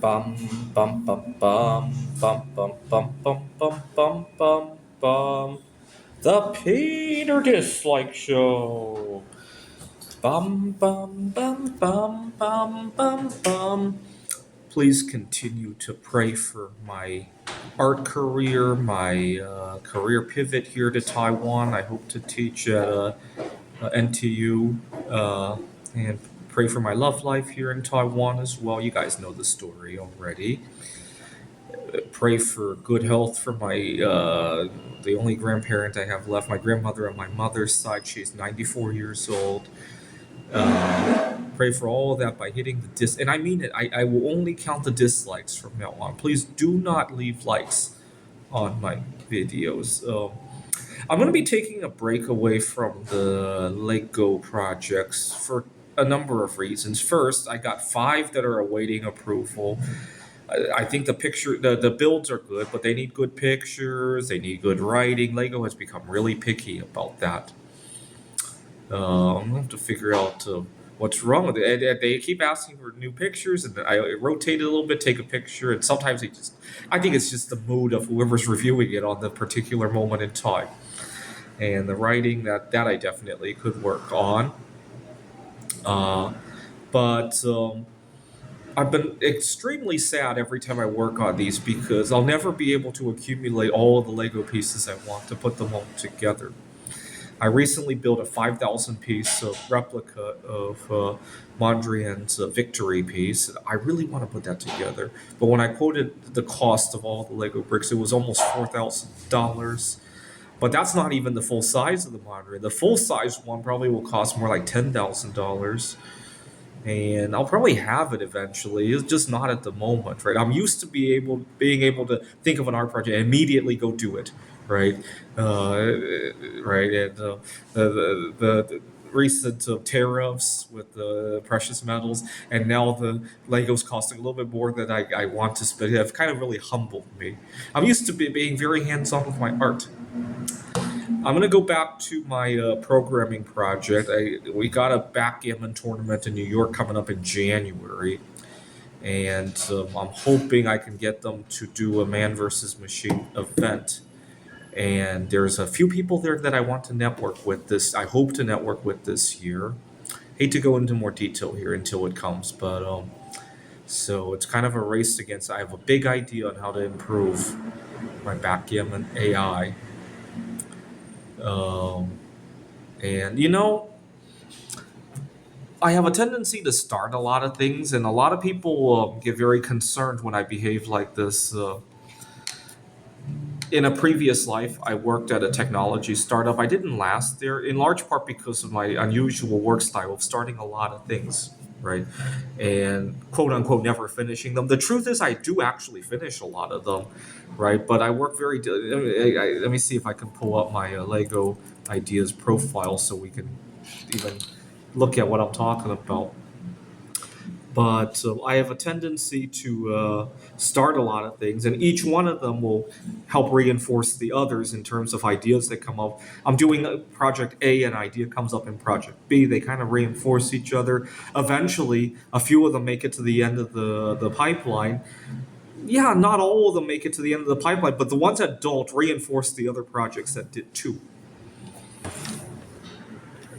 Bum bum bum bum bum bum bum bum bum bum bum bum. The Peter Dislike Show. Bum bum bum bum bum bum bum. Please continue to pray for my art career, my career pivot here to Taiwan. I hope to teach at NTU, and pray for my love life here in Taiwan as well. You guys know the story already. Pray for good health for my the only grandparent I have left, my grandmother on my mother's side. She's 94 years old. Pray for all of that by hitting the and I mean it. I will only count the dislikes from now on. Please do not leave likes on my videos. I'm going to be taking a break away from the Lego projects for a number of reasons. First, I got 5 that are awaiting approval. I think the builds are good, but they need good pictures, they need good writing. Lego has become really picky about that. I'm gonna have to figure out what's wrong with it. And they keep asking for new pictures, and I rotate it a little bit, take a picture, and sometimes I think it's just the mood of whoever's reviewing it on the particular moment in time. And the writing that I definitely could work on. But I've been extremely sad every time I work on these because I'll never be able to accumulate all of the Lego pieces I want to put them all together. I recently built a 5,000 piece replica of Mondrian's victory piece. I really want to put that together. But when I quoted the cost of all the Lego bricks, it was almost $4,000. But that's not even the full size of the Mondrian. The full size one probably will cost more like $10,000. And I'll probably have it eventually. It's just not at the moment, right? I'm used to being able to think of an art project and immediately go do it, right? Right, and the recent tariffs with the precious metals, and now the Legos costing a little bit more than I want to spend, have kind of really humbled me. I'm used to being very hands-on with my art. I'm gonna go back to my programming project. We got a backgammon tournament in New York coming up in January, and I'm hoping I can get them to do a man versus machine event. And there's a few people there that I want to network with this. I hope to network with this year. Hate to go into more detail here until it comes, but so it's kind of a race against. I have a big idea on how to improve my backgammon AI. Um, and I have a tendency to start a lot of things, and a lot of people get very concerned when I behave like this. In a previous life, I worked at a technology startup. I didn't last there, in large part because of my unusual work style of starting a lot of things, right? And quote unquote, never finishing them. The truth is, I do actually finish a lot of them, right? But I work let me see if I can pull up my Lego ideas profile so we can even look at what I'm talking about. But I have a tendency to start a lot of things, and each one of them will help reinforce the others in terms of ideas that come up. I'm doing a project A, an idea comes up in project B. They kind of reinforce each other. Eventually, a few of them make it to the end of the pipeline. Yeah, not all of them make it to the end of the pipeline, but the ones that don't reinforce the other projects that did too.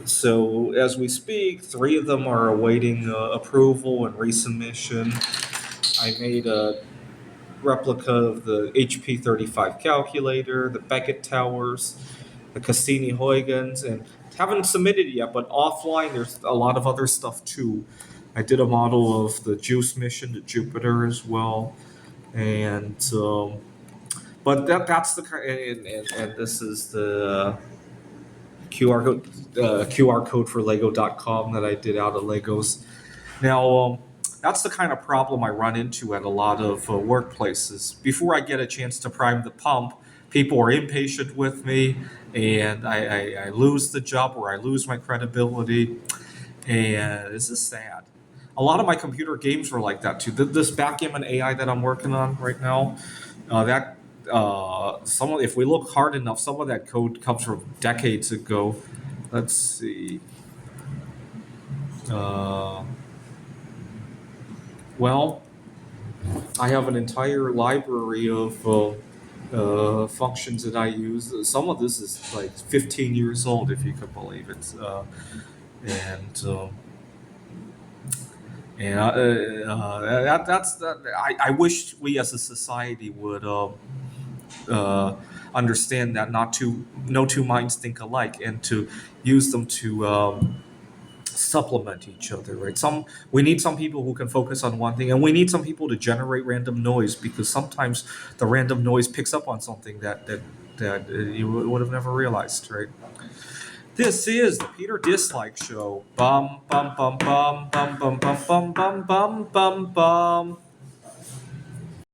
So as we speak, 3 of them are awaiting approval and resubmission. I made a replica of the HP 35 calculator, the Beckett towers, the Cassini-Huygens, and haven't submitted it yet, but offline there's a lot of other stuff too. I did a model of the JUICE mission to Jupiter as well, and but that's the kind, and this is the QR code for Lego.com that I did out of Legos. Now, that's the kind of problem I run into at a lot of workplaces. Before I get a chance to prime the pump, people are impatient with me, and I lose the job or I lose my credibility, and this is sad. A lot of my computer games were like that too. This backgammon AI that I'm working on right now, that if we look hard enough, some of that code comes from decades ago. Let's see. Uh, well, I have an entire library of functions that I use. Some of this is like 15 years old, if you can believe it. And and that's that. I wish we as a society would uh, understand that not to no two minds think alike, and to use them to supplement each other, right? We need some people who can focus on one thing, and we need some people to generate random noise, because sometimes the random noise picks up on something that you would have never realized, right? This is the Peter Dislike Show. Bum bum bum bum bum bum bum bum bum bum bum bum.